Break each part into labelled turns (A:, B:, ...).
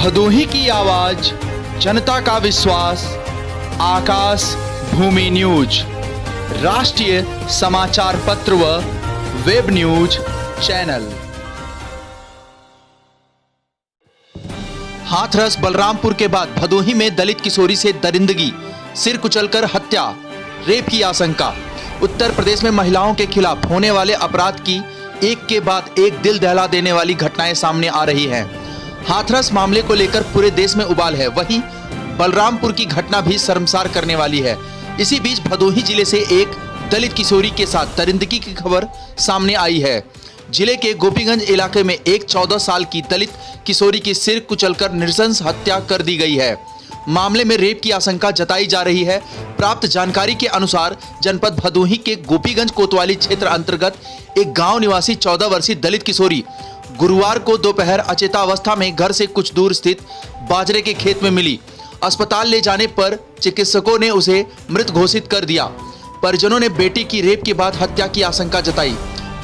A: भदोही की आवाज, जनता का विश्वास, आकाश भूमि न्यूज, राष्ट्रीय समाचार पत्र व web news channel. Hathras Balrampur के बाद भदोही में दलित किशोरी से दरिंदगी, सिर कुचलकर हत्या, रेप की आशंका। उत्तर प्रदेश में महिलाओं के खिलाफ होने वाले अपराध की एक के बाद एक दिल दहला देने वाली घटनाएं सामने आ रही हैं। हाथरस मामले को लेकर पूरे देश में उबाल है, वहीं बलरामपुर की घटना भी शर्मसार करने वाली है। इसी बीच भदोही जिले से एक दलित किशोरी के साथ दरिंदगी की खबर सामने आई है। जिले के गोपीगंज इलाके में एक 14 साल की दलित किशोरी की सिर कुचलकर नृशंस हत्या कर दी गई है। मामले में रेप की आशंका जताई जा रही है। प्राप्त जानकारी के अनुसार जनपद भदोही के गोपीगंज कोतवाली क्षेत्र अंतर्गत एक गांव निवासी 14 वर्षीय दलित किशोरी गुरुवार को दोपहर अचेतावस्था में घर से कुछ दूर स्थित बाजरे के खेत में मिली। अस्पताल ले जाने पर चिकित्सकों ने उसे मृत घोषित कर दिया। परिजनों ने बेटी की रेप के बाद हत्या की आशंका जताई।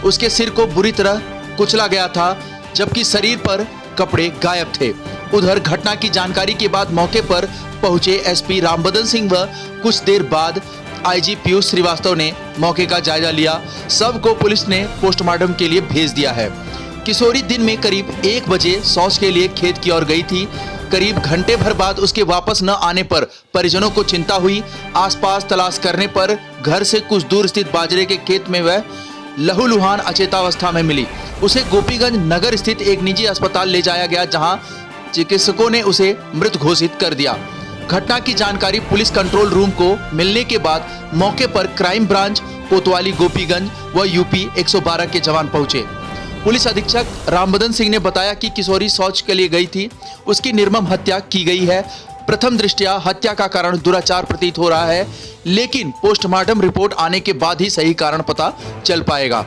A: उसके सिर को बुरी तरह कुचला गया था, जबकि शरीर पर कपड़े गायब थे। उधर घटना की जानकारी के बाद मौके पर पहुंचे एसपी रामबदन सिंह व कुछ देर बाद आईजी पीयूष श्रीवास्तव ने मौके का जायजा लिया। सब को पुलिस ने पोस्टमार्टम के लिए भेज दिया है। किशोरी दिन में करीब 1 बजे शौच के लिए खेत की ओर गई थी। करीब घंटे भर बाद उसके वापस न आने पर परिजनों को चिंता हुई। आसपास तलाश करने पर घर से कुछ दूर स्थित बाजरे के खेत में वह लहूलुहान अचेतावस्था में मिली। उसे गोपीगंज नगर स्थित एक निजी अस्पताल ले जाया गया, जहां चिकित्सकों ने उसे मृत घोषित कर दिया। घटना की जानकारी पुलिस कंट्रोल रूम को मिलने के बाद मौके पर क्राइम ब्रांच कोतवाली गोपीगंज व यूपी 112 के जवान पहुंचे। पुलिस अधीक्षक रामबदन सिंह ने बताया कि किशोरी शौच के लिए गई थी, उसकी निर्मम हत्या की गई है। प्रथम दृष्टया हत्या का कारण दुराचार प्रतीत हो रहा है, लेकिन पोस्टमार्टम रिपोर्ट आने के बाद ही सही कारण पता चल पाएगा।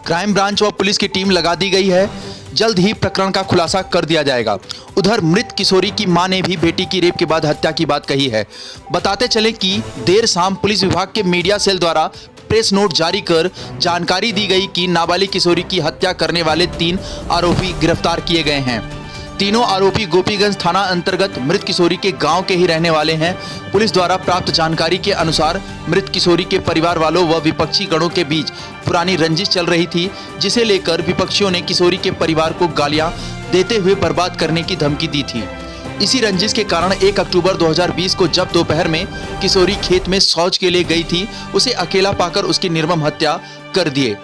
A: क्राइम ब्रांच व पुलिस की टीम लगा दी गई है। जल्द ही प्रकरण का खुलासा कर दिया जाएगा। उधर मृत किशोरी की मां ने भी बेटी की रेप के बाद हत्या की बात कही है। बताते चले कि देर शाम पुलिस विभाग के मीडिया सेल द्वारा प्रेस नोट जारी कर जानकारी दी गई कि नाबालिग किशोरी की हत्या करने वाले 3 आरोपी गिरफ्तार किए गए हैं। तीनों आरोपी गोपीगंज थाना अंतर्गत मृत किशोरी के गांव के ही रहने वाले हैं। पुलिस द्वारा प्राप्त जानकारी के अनुसार मृत किशोरी के परिवार वालों व विपक्षी गणों के बीच पुरानी रंजिश चल रही थी, जिसे लेकर विपक्षियों ने किशोरी के परिवार को गालियां देते हुए बर्बाद करने की धमकी दी थी। इसी रंजिश के कारण 1 अक्टूबर 2020 को जब दोपहर में किशोरी खेत में शौच के लिए गई थी, उसे अकेला पाकर उसकी निर्मम हत्या कर दिए।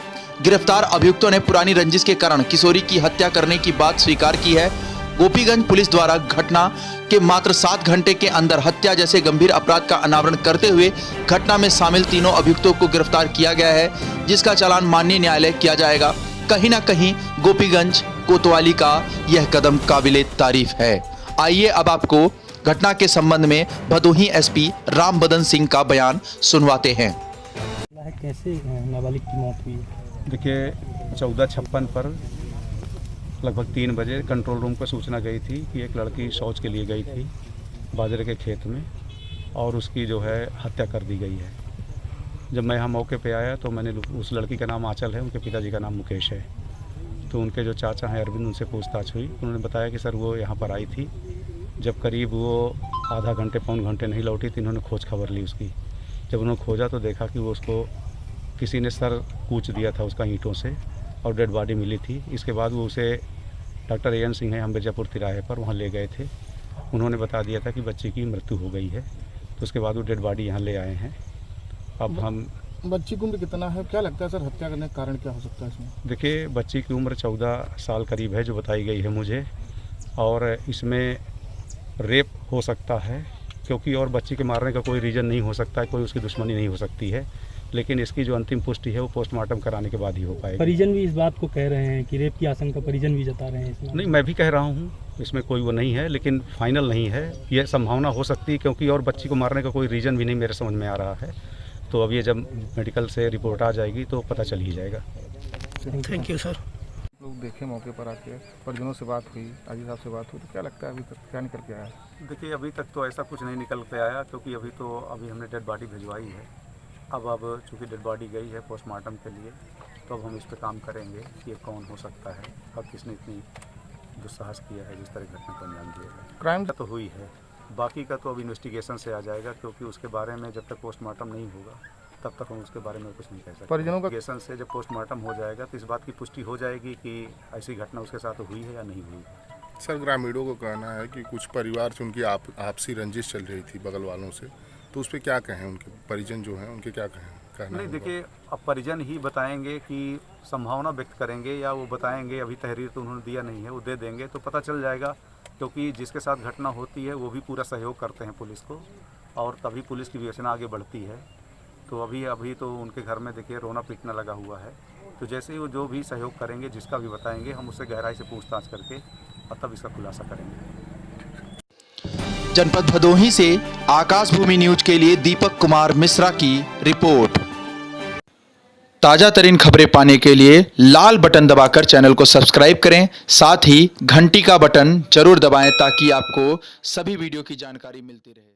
A: गिरफ्तार अभियुक्तों ने पुरानी रंजिश के कारण किशोरी की हत्या करने की बात स्वीकार की है। गोपीगंज पुलिस द्वारा घटना के मात्र 7 घंटे के अंदर हत्या जैसे गंभीर अपराध का अनावरण करते हुए घटना में शामिल तीनों अभियुक्तों को गिरफ्तार किया गया है, जिसका चालान माननीय न्यायालय किया जाएगा। कहीं ना कहीं गोपीगंज कोतवाली का यह कदम काबिले तारीफ है। आइए अब आपको घटना के संबंध में भदोही एसपी रामबदन सिंह का बयान सुनवाते हैं।
B: कैसे नाबालिग की मौत हुई?
C: देखिए 14:56 पर लगभग 3 बजे कंट्रोल रूम पर सूचना गई थी कि एक लड़की शौच के लिए गई थी बाजरे के खेत में और उसकी जो है हत्या कर दी गई है। जब मैं यहाँ मौके पे आया तो मैंने उस लड़की का नाम आंचल है, उनके पिताजी का नाम मुकेश है। तो उनके जो चाचा हैं अरविंद, उनसे पूछताछ हुई। उन्होंने बताया कि सर वो यहाँ पर आई थी। जब करीब वो आधा घंटे पौन घंटे नहीं लौटी तो इन्होंने खोज खबर ली उसकी। जब उन्होंने खोजा तो देखा कि वो उसको किसी ने सर कूच दिया था उसका ईंटों से और डेड बॉडी मिली थी। इसके बाद वो उसे डॉक्टर एएन सिंह है, हम मिर्जापुर तिराहे पर वहाँ ले गए थे। उन्होंने बता दिया था कि बच्ची की मृत्यु हो गई है। तो उसके बाद वो डेड बॉडी यहाँ ले आए हैं। अब हम
D: बच्ची की उम्र कितना है, क्या लगता है सर हत्या करने का कारण क्या हो सकता है इसमें?
C: देखिए बच्ची की उम्र 14 साल करीब है जो बताई गई है मुझे, और इसमें रेप हो सकता है क्योंकि और बच्ची के मारने का कोई रीज़न नहीं हो सकता है, कोई उसकी दुश्मनी नहीं हो सकती है। लेकिन इसकी जो अंतिम पुष्टि है वो पोस्टमार्टम कराने के बाद ही हो पाएगी।
B: परिजन भी इस बात को कह रहे हैं कि रेप की आशंका परिजन भी जता रहे हैं इसमें।
C: नहीं, मैं भी कह रहा हूँ, इसमें कोई वो नहीं है, लेकिन फाइनल नहीं है। यह संभावना हो सकती है क्योंकि और बच्ची को मारने का कोई रीज़न भी नहीं मेरे समझ में आ रहा है। तो अब ये जब मेडिकल से रिपोर्ट आ जाएगी तो पता चल ही जाएगा।
B: Thank you sir.
D: लोग देखे मौके पर आके, परिजनों से बात हुई, आजी साहब से बात हुई, तो क्या लगता है अभी तक क्या निकल के आया?
C: देखिए अभी तक तो ऐसा कुछ नहीं निकल के आया क्योंकि अभी हमने डेड बॉडी भिजवाई है। अब चूँकि डेड बॉडी गई है पोस्टमार्टम के लिए, तो अब हम इस पर काम करेंगे कि ये कौन हो सकता है और किसने इतनी दुस्साहस किया है, जिस तरह की घटना को अंजाम दिया है।
D: क्राइम
C: तो हुई है, बाकी का तो अब इन्वेस्टिगेशन से आ जाएगा, क्योंकि उसके बारे में जब तक पोस्टमार्टम नहीं होगा तब तक हम उसके बारे में कुछ नहीं कह सकते।
D: परिजनों का
C: इन्वेस्टिगेशन से जब पोस्टमार्टम हो जाएगा तो इस बात की पुष्टि हो जाएगी कि ऐसी घटना उसके साथ हुई है या नहीं हुई।
E: सर, ग्रामीणों को कहना है कि कुछ परिवार से उनकी आपसी रंजिश चल रही थी बगल वालों से, तो उस पर क्या कहें, उनके परिजन जो हैं उनके क्या कहना
C: नहीं,
E: है?
C: देखिए, अब परिजन ही बताएंगे कि संभावना व्यक्त करेंगे या वो बताएंगे। अभी तहरीर तो उन्होंने दिया नहीं है, वो दे देंगे तो पता चल जाएगा, क्योंकि जिसके साथ घटना होती है वो भी पूरा सहयोग करते हैं पुलिस को, और तभी पुलिस की विवेचना आगे बढ़ती है। तो अभी तो उनके घर में देखिए रोना पीटना लगा हुआ है, तो जैसे ही वो जो भी सहयोग करेंगे, जिसका भी बताएंगे, हम उससे गहराई से पूछताछ करके और तब इसका खुलासा करेंगे।
A: जनपद भदोही से आकाश भूमि न्यूज के लिए दीपक कुमार मिश्रा की रिपोर्ट। ताजा तरीन खबरें पाने के लिए लाल बटन दबाकर चैनल को सब्सक्राइब करें, साथ ही घंटी का बटन जरूर दबाएं ताकि आपको सभी वीडियो की जानकारी मिलती रहे।